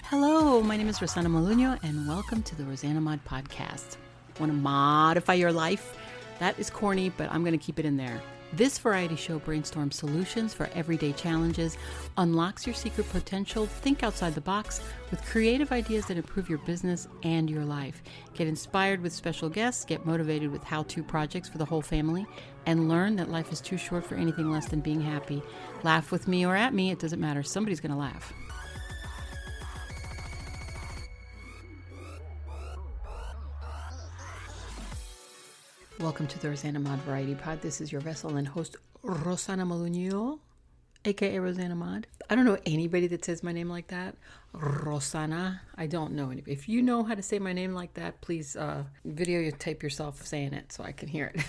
Hello, my name is Rosana Molino, and welcome to the rosanamod podcast. Want to modify your life? That is corny, but I'm going to keep it in there. This variety show brainstorms solutions for everyday challenges, unlocks your secret potential, think outside the box with creative ideas that improve your business and your life. Get inspired with special guests, get motivated with how-to projects for the whole family, and learn that life is too short for anything less than being happy. Laugh with me or at me, it doesn't matter. Somebody's going to laugh. Welcome to the rosanamod Variety Pod. This is your vessel and host, Rosana Molino, aka rosanamod. I don't know anybody that says my name like that. Rosana. I don't know anybody. If you know how to say my name like that, please tape yourself saying it so I can hear it.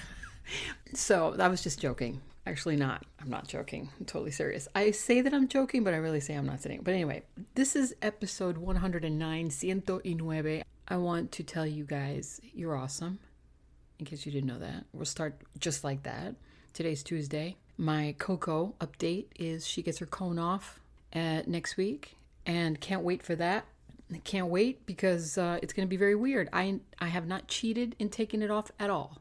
So I was just joking. Actually not. I'm not joking. I'm totally serious. I say that I'm joking, but I really say I'm not sitting. But anyway, this is episode 109, 109. I want to tell you guys, you're awesome. In case you didn't know that. We'll start just like that. Today's Tuesday. My Coco update is she gets her cone off next week. And can't wait for that. I can't wait because it's going to be very weird. I have not cheated in taking it off at all.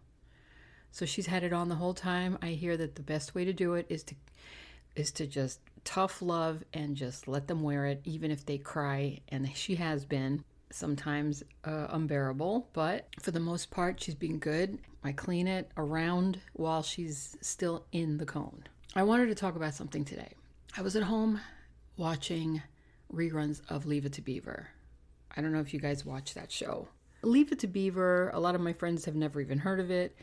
So she's had it on the whole time. I hear that the best way to do it is to just tough love and just let them wear it, even if they cry. And she has been. Sometimes unbearable, but for the most part, she's been good. I clean it around while she's still in the cone. I wanted to talk about something today. I was at home watching reruns of Leave It to Beaver. I don't know if you guys watch that show. Leave It to Beaver, a lot of my friends have never even heard of it.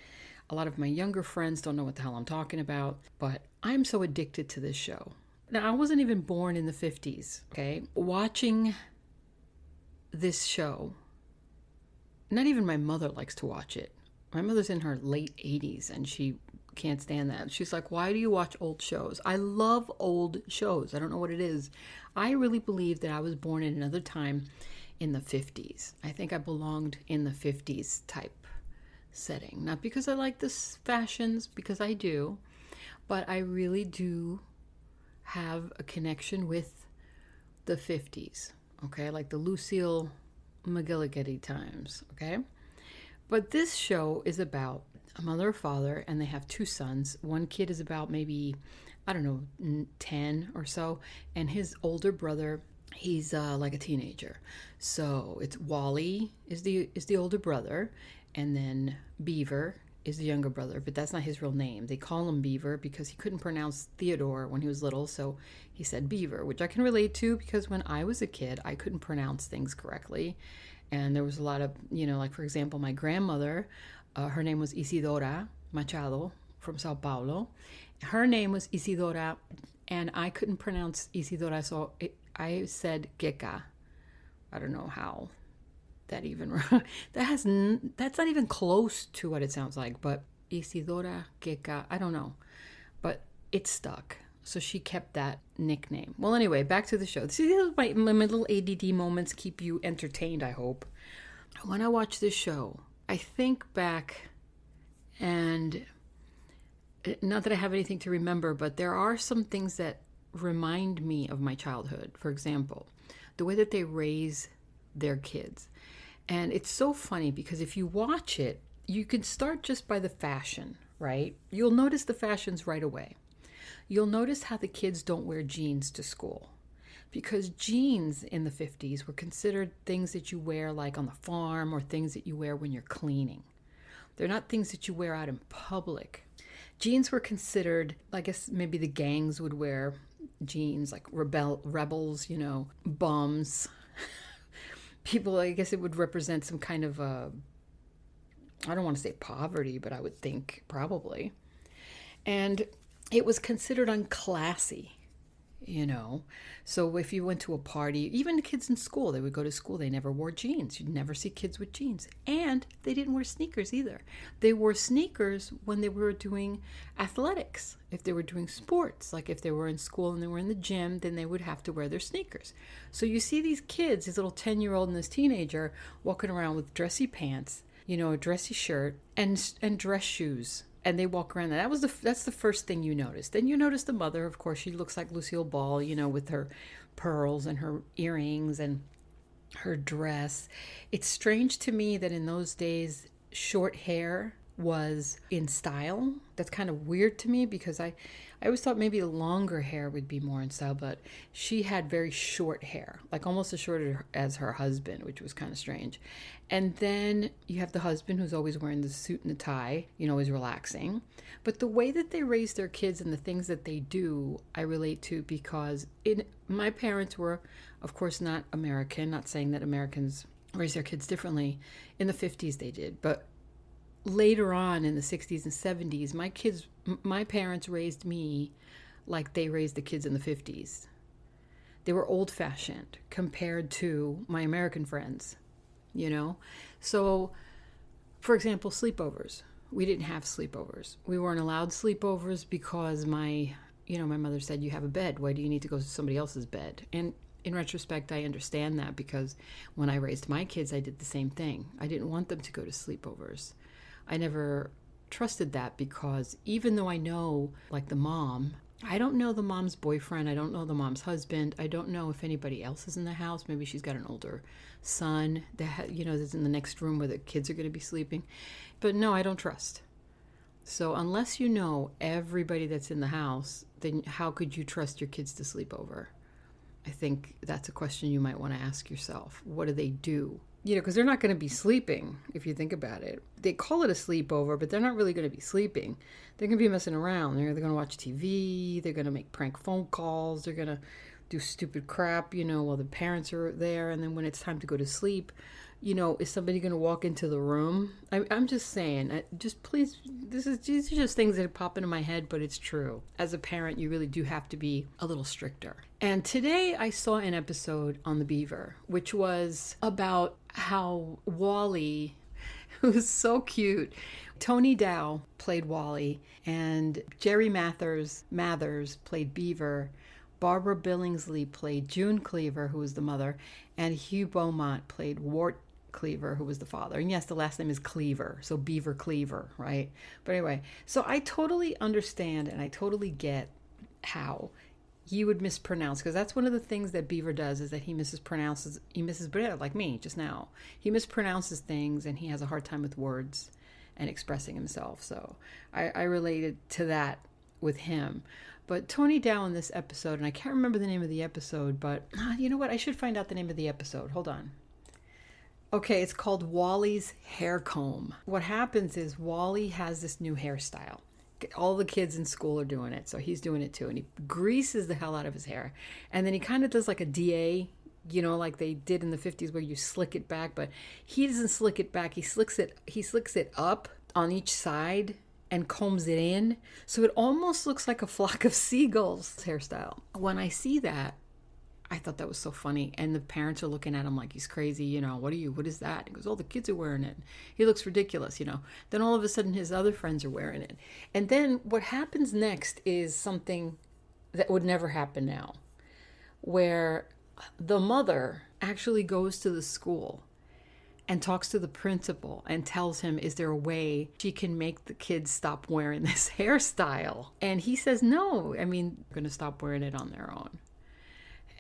A lot of my younger friends don't know what the hell I'm talking about, but I'm so addicted to this show. Now, I wasn't even born in the 50s, okay? Watching this show, not even my mother likes to watch it. My mother's in her late 80s and she can't stand that. She's like, why do you watch old shows? I love old shows. I don't know what it is. I really believe that I was born in another time in the 50s. I think I belonged in the 50s type setting. Not because I like the fashions, because I do, but I really do have a connection with the 50s. Okay, like the Lucille McGillicuddy times, okay? But this show is about a mother and father, and they have two sons. One kid is about maybe, 10 or so, and his older brother, he's like a teenager. So it's Wally is the older brother, and then Beaver is the younger brother, but that's not his real name. They call him Beaver because he couldn't pronounce Theodore when he was little, so he said Beaver, which I can relate to because when I was a kid, I couldn't pronounce things correctly. And there was a lot of, like for example, my grandmother, her name was Isidora Machado from Sao Paulo. Her name was Isidora, and I couldn't pronounce Isidora, so I said Geka. I don't know how. That's not even close to what it sounds like, but Isidora Geka, I don't know, but it stuck. So she kept that nickname. Well, anyway, back to the show. See, these are my little ADD moments keep you entertained, I hope. When I watch this show, I think back, and not that I have anything to remember, but there are some things that remind me of my childhood. For example, the way that they raise their kids. And it's so funny because if you watch it, you can start just by the fashion, right? You'll notice the fashions right away. You'll notice how the kids don't wear jeans to school because jeans in the 50s were considered things that you wear like on the farm or things that you wear when you're cleaning. They're not things that you wear out in public. Jeans were considered, I guess maybe the gangs would wear jeans like rebels, bums. People, I guess it would represent some kind of, I don't want to say poverty, but I would think probably. And it was considered unclassy, So if you went to a party, even the kids in school, they would go to school, they never wore jeans. You'd never see kids with jeans. And they didn't wear sneakers either. They wore sneakers when they were doing athletics. If they were doing sports, like if they were in school and they were in the gym, then they would have to wear their sneakers. So you see these kids, this little 10-year-old and this teenager walking around with dressy pants, a dressy shirt and dress shoes. And they walk around. That's the first thing you notice. Then you notice the mother. Of course, she looks like Lucille Ball, with her pearls and her earrings and her dress. It's strange to me that in those days, short hair was in style. That's kind of weird to me because I always thought maybe longer hair would be more in style, but she had very short hair, like almost as short as her husband, which was kind of strange. And then you have the husband who's always wearing the suit and the tie, always relaxing. But the way that they raise their kids and the things that they do, I relate to because my parents were, of course, not American, not saying that Americans raise their kids differently. In the 50s they did, but later on in the 60s and 70s, my parents raised me like they raised the kids in the 50s. They were old-fashioned compared to my American friends, So, for example, sleepovers. We didn't have sleepovers. We weren't allowed sleepovers because my mother said, you have a bed. Why do you need to go to somebody else's bed? And in retrospect, I understand that because when I raised my kids, I did the same thing. I didn't want them to go to sleepovers. I never trusted that because even though I know, like the mom, I don't know the mom's boyfriend. I don't know the mom's husband. I don't know if anybody else is in the house. Maybe she's got an older son that, that's in the next room where the kids are going to be sleeping. But no, I don't trust. So unless you know everybody that's in the house, then how could you trust your kids to sleep over? I think that's a question you might want to ask yourself. What do they do? Because they're not going to be sleeping, if you think about it. They call it a sleepover, but they're not really going to be sleeping. They're going to be messing around. They're going to watch TV. They're going to make prank phone calls. They're going to do stupid crap, while the parents are there. And then when it's time to go to sleep, is somebody going to walk into the room? I'm just saying, just please, these are just things that pop into my head, but it's true. As a parent, you really do have to be a little stricter. And today I saw an episode on the Beaver, which was about how Wally, who's so cute, Tony Dow played Wally, and Jerry Mathers played Beaver. Barbara Billingsley played June Cleaver, who was the mother, and Hugh Beaumont played Wart Cleaver, who was the father. And yes, the last name is Cleaver, so Beaver Cleaver, right? But anyway, so I totally understand and I totally get how he would mispronounce, because that's one of the things that Beaver does, is that he mispronounces, like me just now. He mispronounces things and he has a hard time with words and expressing himself. So I related to that with him. But Tony Dow in this episode, and I can't remember the name of the episode, but you know what? I should find out the name of the episode. Hold on. Okay, it's called Wally's Hair Comb. What happens is Wally has this new hairstyle. All the kids in school are doing it, so he's doing it too. And he greases the hell out of his hair. And then he kind of does like a DA, like they did in the 50s where you slick it back. But he doesn't slick it back. He slicks it up on each side and combs it in. So it almost looks like a flock of seagulls hairstyle. When I see that, I thought that was so funny. And the parents are looking at him like he's crazy. What is that? He goes, oh, the kids are wearing it. He looks ridiculous, Then all of a sudden his other friends are wearing it. And then what happens next is something that would never happen now, where the mother actually goes to the school and talks to the principal and tells him, is there a way she can make the kids stop wearing this hairstyle? And he says, no, they're going to stop wearing it on their own.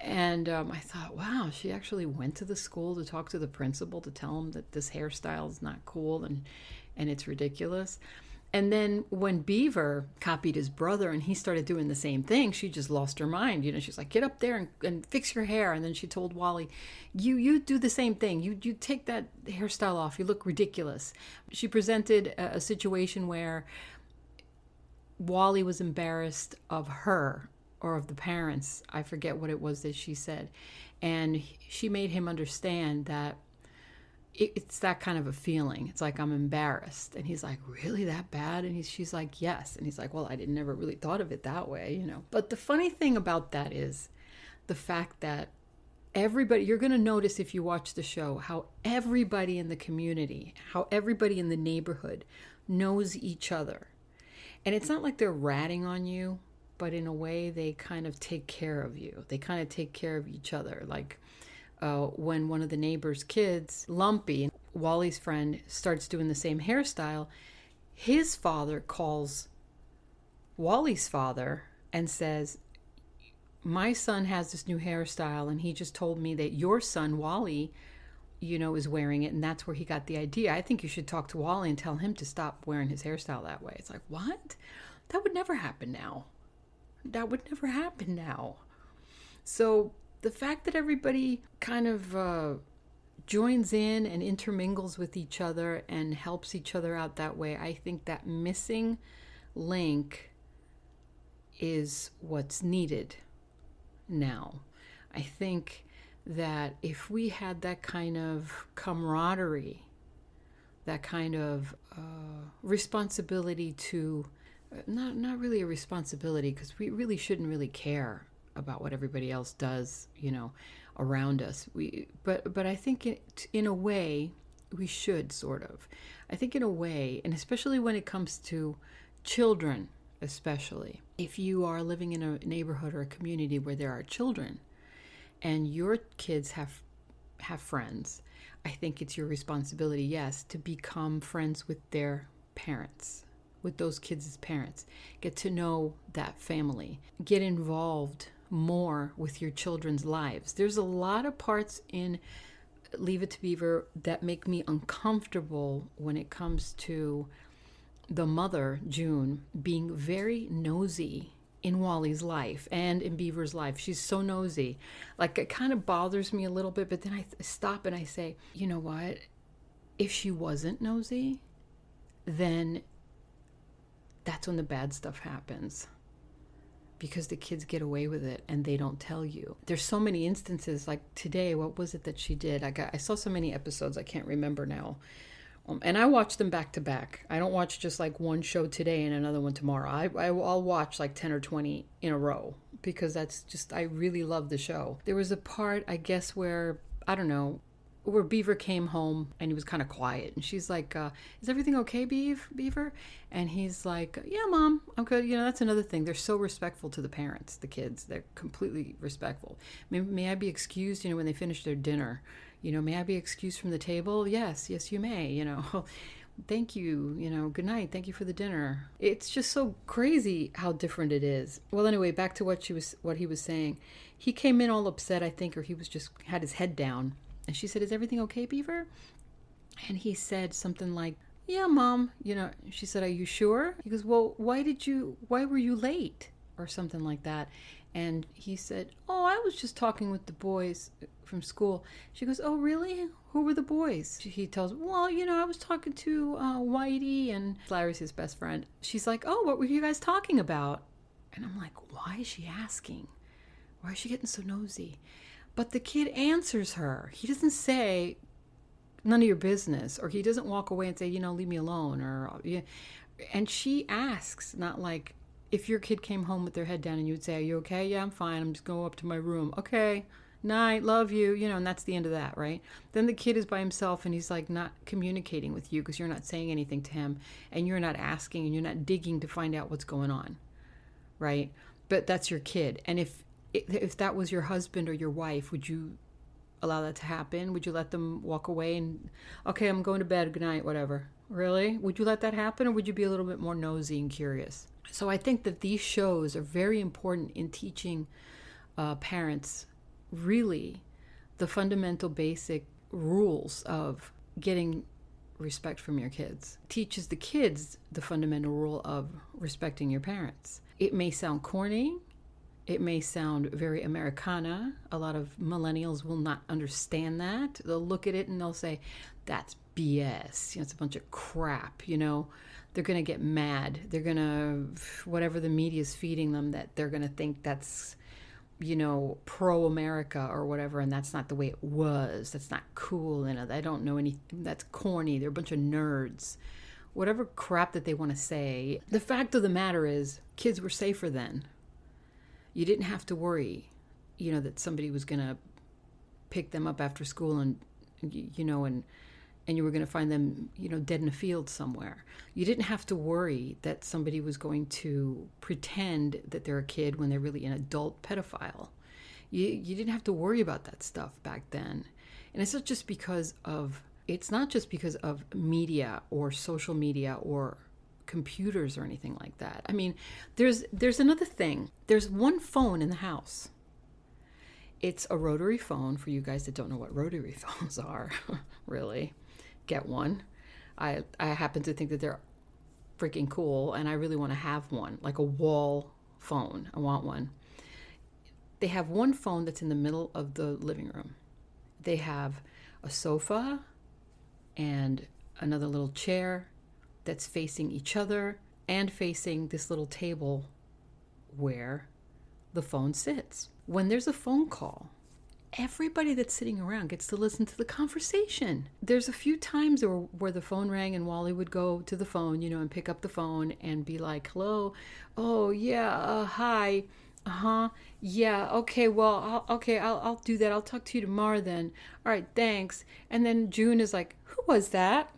And I thought, wow, she actually went to the school to talk to the principal to tell him that this hairstyle is not cool and it's ridiculous. And then when Beaver copied his brother and he started doing the same thing, she just lost her mind. She's like, get up there and fix your hair. And then she told Wally, you do the same thing. You take that hairstyle off. You look ridiculous. She presented a situation where Wally was embarrassed of her or of the parents. I forget what it was that she said. And she made him understand that it's that kind of a feeling. It's like, I'm embarrassed. And he's like, really that bad? And she's like, yes. And he's like, well, I never really thought of it that way, But the funny thing about that is the fact that everybody, you're going to notice if you watch the show, how everybody in the community, how everybody in the neighborhood knows each other. And it's not like they're ratting on you, but in a way they kind of take care of you. They kind of take care of each other. Like, when one of the neighbor's kids, Lumpy, Wally's friend, starts doing the same hairstyle, his father calls Wally's father and says, my son has this new hairstyle and he just told me that your son, Wally, is wearing it, and that's where he got the idea. I think you should talk to Wally and tell him to stop wearing his hairstyle that way. It's like, what? That would never happen now. That would never happen now. So the fact that everybody kind of joins in and intermingles with each other and helps each other out that way, I think that missing link is what's needed now. I think that if we had that kind of camaraderie, that kind of responsibility to, not really a responsibility, because we really shouldn't really care about what everybody else does, around us. But I think in a way we should, sort of. I think in a way, and especially when it comes to children, especially if you are living in a neighborhood or a community where there are children and your kids have friends, I think it's your responsibility, yes, to become friends with their parents, with those kids' parents. Get to know that family. Get involved more with your children's lives. There's a lot of parts in Leave It to Beaver that make me uncomfortable when it comes to the mother, June, being very nosy in Wally's life and in Beaver's life. She's so nosy. Like, it kind of bothers me a little bit, but then I stop and I say, you know what? If she wasn't nosy, then that's when the bad stuff happens. Because the kids get away with it and they don't tell you. There's so many instances, like today, what was it that she did? I saw so many episodes, I can't remember now. And I watch them back to back. I don't watch just like one show today and another one tomorrow. I'll watch like 10 or 20 in a row because that's just, I really love the show. There was a part, I guess, where, I don't know, where Beaver came home and he was kind of quiet. And she's like, is everything okay, Beaver? And he's like, yeah, Mom, I'm good. That's another thing. They're so respectful to the parents, the kids. They're completely respectful. May I be excused, when they finish their dinner? May I be excused from the table? Yes, you may, Thank you, good night. Thank you for the dinner. It's just so crazy how different it is. Well, anyway, back to what he was saying. He came in all upset, I think, or he was just had his head down. And she said, is everything okay, Beaver? And he said something like, yeah, Mom. She said, are you sure? He goes, well, why were you late? Or something like that. And he said, oh, I was just talking with the boys from school. She goes, oh, really? Who were the boys? He tells, well, I was talking to Whitey, and Larry's his best friend. She's like, oh, what were you guys talking about? And I'm like, why is she asking? Why is she getting so nosy? But the kid answers her. He doesn't say, none of your business. Or he doesn't walk away and say, leave me alone. And she asks, not like, if your kid came home with their head down and you would say, are you okay? Yeah, I'm fine. I'm just going up to my room. Okay, night, love you. And that's the end of that, right? Then the kid is by himself and he's like not communicating with you because you're not saying anything to him and you're not asking and you're not digging to find out what's going on, right? But that's your kid. And if that was your husband or your wife, would you allow that to happen? Would you let them walk away and, okay, I'm going to bed, good night, whatever? Really? Would you let that happen, or would you be a little bit more nosy and curious? So I think that these shows are very important in teaching parents really the fundamental basic rules of getting respect from your kids. Teaches the kids the fundamental rule of respecting your parents. It may sound corny. It may sound very Americana. A lot of millennials will not understand that. They'll look at it and they'll say, that's BS. It's a bunch of crap, They're going to get mad. They're going to, whatever the media is feeding them, that they're going to think that's, pro-America or whatever, and that's not the way it was. That's not cool. I don't know anything. That's corny. They're a bunch of nerds. Whatever crap that they want to say. The fact of the matter is, kids were safer then. You didn't have to worry, that somebody was going to pick them up after school and you were going to find them, dead in a field somewhere. You didn't have to worry that somebody was going to pretend that they're a kid when they're really an adult pedophile. You didn't have to worry about that stuff back then. And it's not just because of media or social media or computers or anything like that. I mean, there's another thing. There's one phone in the house. It's a rotary phone. For you guys that don't know what rotary phones are, really, get one. I happen to think that they're freaking cool, and I really want to have one, like a wall phone. I want one. They have one phone that's in the middle of the living room. They have a sofa and another little chair that's facing each other and facing this little table where the phone sits. When there's a phone call, everybody that's sitting around gets to listen to the conversation. There's a few times where the phone rang and Wally would go to the phone, and pick up the phone and be like, hello, oh yeah, hi, yeah, okay, well, I'll do that. I'll talk to you tomorrow then. All right, thanks. And then June is like, who was that?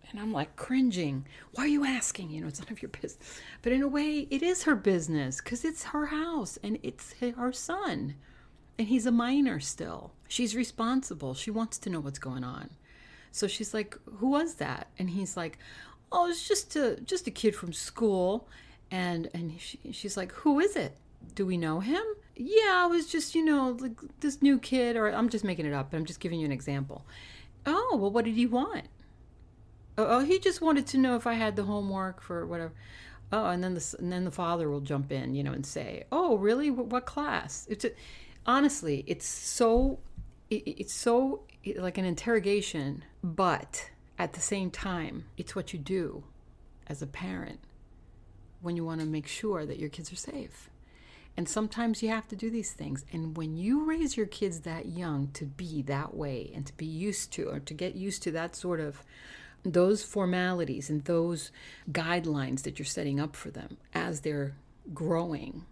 And I'm like cringing. Why are you asking? It's none of your business. But in a way, it is her business because it's her house and it's her son. And he's a minor still. She's responsible. She wants to know what's going on. So she's like, who was that? And he's like, oh, it's just a kid from school. And she's like, who is it? Do we know him? Yeah, I was just, like this new kid, or I'm just making it up, but I'm just giving you an example. Oh, well, what did he want? Oh, he just wanted to know if I had the homework for whatever. Oh, and then the father will jump in, and say, oh, really? What class? Honestly, it's so like an interrogation, but at the same time, it's what you do as a parent when you want to make sure that your kids are safe. And sometimes you have to do these things. And when you raise your kids that young to be that way and to be used to, or to get used to that sort of, those formalities and those guidelines that you're setting up for them as they're growing,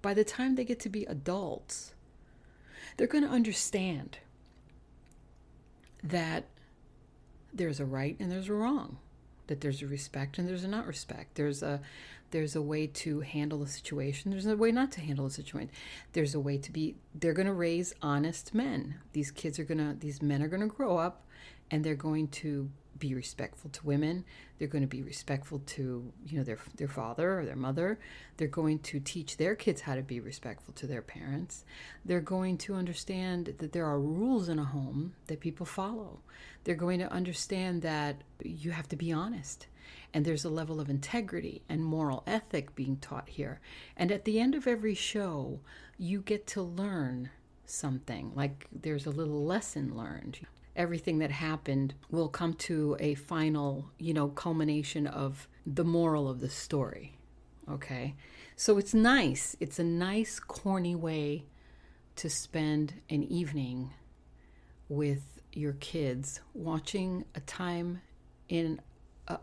by the time they get to be adults, they're going to understand that there's a right and there's a wrong, that there's a respect and there's a not respect. There's a way to handle a situation. There's a way not to handle a situation. There's a way to be, they're going to raise honest men. These men are going to grow up and they're going to be respectful to women. They're going to be respectful to, their father or their mother. They're going to teach their kids how to be respectful to their parents. They're going to understand that there are rules in a home that people follow. They're going to understand that you have to be honest. And there's a level of integrity and moral ethic being taught here. And at the end of every show, you get to learn something. Like there's a little lesson learned. Everything that happened will come to a final, culmination of the moral of the story. Okay? So it's nice. It's a nice, corny way to spend an evening with your kids watching a time in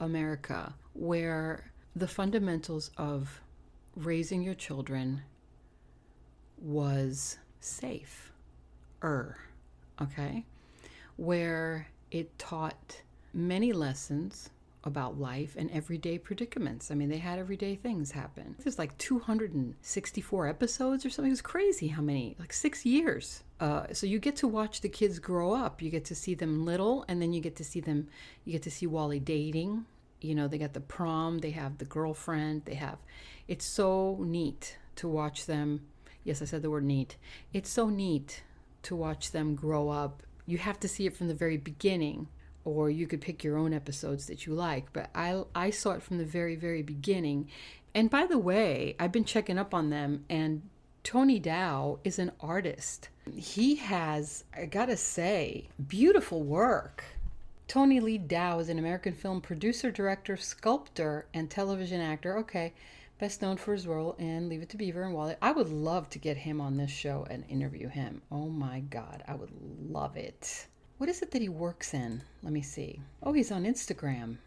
America where the fundamentals of raising your children was safe. Okay? Where it taught many lessons about life and everyday predicaments. I mean, they had everyday things happen. There's like 264 episodes or something. It's crazy how many, like 6 years. So you get to watch the kids grow up. You get to see them little, and then you get to see Wally dating. They got the prom, they have the girlfriend, it's so neat to watch them. Yes, I said the word neat. It's so neat to watch them grow up. You have to see it from the very beginning, or you could pick your own episodes that you like. But I saw it from the very, very beginning. And by the way, I've been checking up on them, and Tony Dow is an artist. He has, I gotta say, beautiful work. Tony Lee Dow is an American film producer, director, sculptor, and television actor. Okay, best known for his role in Leave It to Beaver and Wally. I would love to get him on this show and interview him. Oh my God, I would love it. What is it that he works in? Let me see. Oh, he's on Instagram.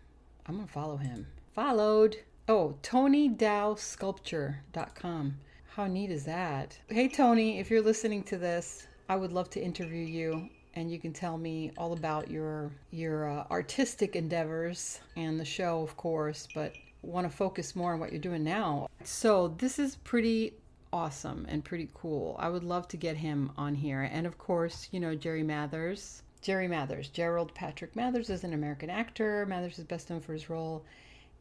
I'm going to follow him. Followed. Oh, TonyDowSculpture.com. How neat is that? Hey, Tony, if you're listening to this, I would love to interview you. And you can tell me all about your artistic endeavors and the show, of course, but want to focus more on what you're doing now. So this is pretty awesome and pretty cool. I would love to get him on here. And of course, Jerry Mathers. Gerald Patrick Mathers is an American actor. Mathers is best known for his role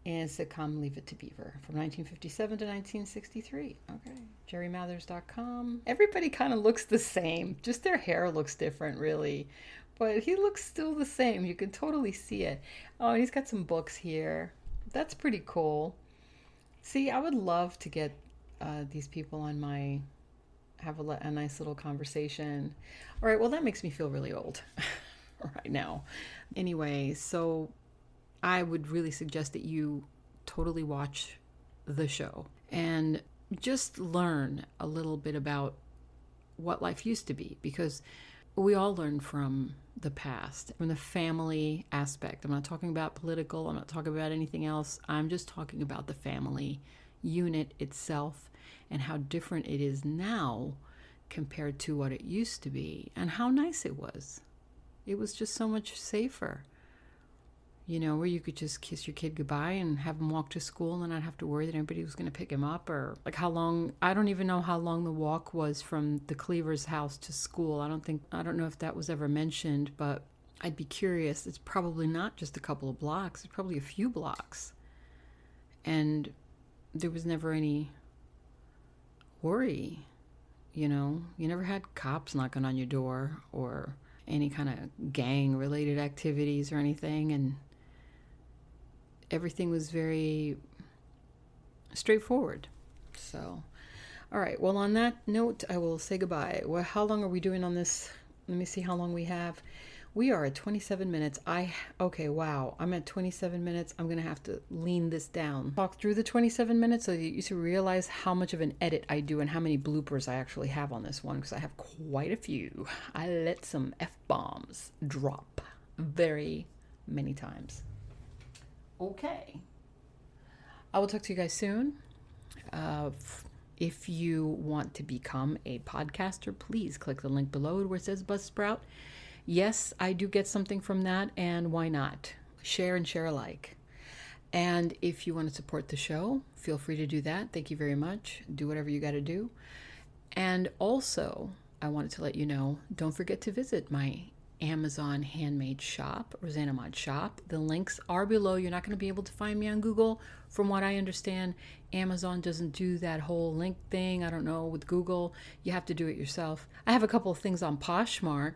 and sitcom Leave It to Beaver from 1957 to 1963. Okay. JerryMathers.com. Everybody kind of looks the same. Just their hair looks different, really. But he looks still the same. You can totally see it. Oh, he's got some books here. That's pretty cool. See, I would love to get these people on my, have a nice little conversation. All right, well, that makes me feel really old right now. Anyway, so I would really suggest that you totally watch the show and just learn a little bit about what life used to be, because we all learn from the past, from the family aspect. I'm not talking about political. I'm not talking about anything else. I'm just talking about the family unit itself and how different it is now compared to what it used to be, and how nice it was. It was just so much safer, you know, where you could just kiss your kid goodbye and have him walk to school and not have to worry that anybody was going to pick him up, or like how long, I don't even know how long the walk was from the Cleaver's house to school. I don't know if that was ever mentioned, but I'd be curious. It's probably not just a couple of blocks. It's probably a few blocks. And there was never any worry, you know. You never had cops knocking on your door or any kind of gang-related activities or anything, and everything was very straightforward. So, all right. Well, on that note, I will say goodbye. Well, how long are we doing on this? Let me see how long we have. We are at 27 minutes. Okay, wow. I'm at 27 minutes. I'm going to have to lean this down. Talk through the 27 minutes so that you realize how much of an edit I do and how many bloopers I actually have on this one, because I have quite a few. I let some F-bombs drop very many times. Okay. I will talk to you guys soon. If you want to become a podcaster, please click the link below where it says Buzzsprout. Yes, I do get something from that, and why not? Share and share alike. And if you want to support the show, feel free to do that. Thank you very much. Do whatever you got to do. And also, I wanted to let you know, don't forget to visit my Amazon handmade shop, rosanamod shop. The links are below. You're not going to be able to find me on Google. From what I understand, Amazon doesn't do that whole link thing. I don't know, with Google. You have to do it yourself. I have a couple of things on Poshmark.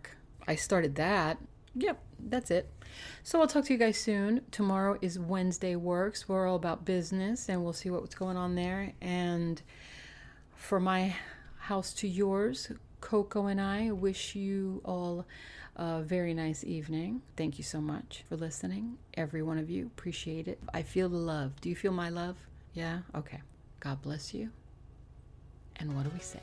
I started that. Yep, that's it. So I'll talk to you guys soon. Tomorrow is Wednesday Works. We're all about business, and we'll see what's going on there. And for my house to yours, Coco and I wish you all a very nice evening. Thank you so much for listening. Every one of you. Appreciate it. I feel the love. Do you feel my love? Yeah? Okay. God bless you. And what do we say?